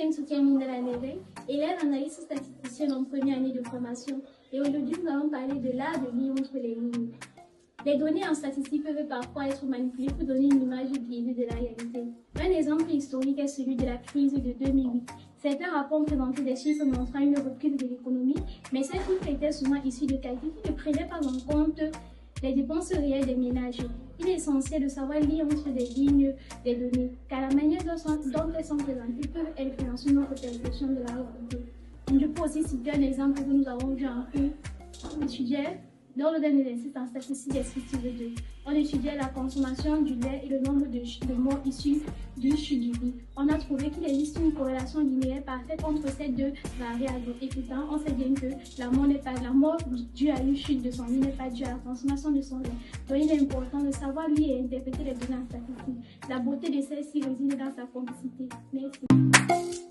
Kenzo Mindela Neve, élève analyste statisticienne en première année de formation. Et aujourd'hui, nous allons parler de l'art de lire entre les lignes. Les données en statistique peuvent parfois être manipulées pour donner une image biaisée de la réalité. Un exemple historique est celui de la crise de 2008. Certains rapports présentaient des chiffres montrant une reprise de l'économie, mais ces chiffres étaient souvent issus de calculs qui ne prenaient pas en compte les dépenses réelles des ménages. Il est essentiel de savoir lire entre les lignes des données, car la manière dont elles sont présentées peut influencer notre perception de la réalité. Je peux aussi citer un exemple que nous avons vu en cours. On étudiait, lors d'un exercice en statistique descriptive 2, on étudiait la consommation du lait et le nombre de morts issus d'une chute du lit. On a trouvé qu'il existe une corrélation linéaire parfaite entre ces deux variables. Et pourtant, on sait bien que la mort due à une chute de son lit n'est pas due à la consommation de son lait. Donc il est important de savoir lire et interpréter les données en statistique. La beauté de celle-ci réside dans sa complexité. Merci.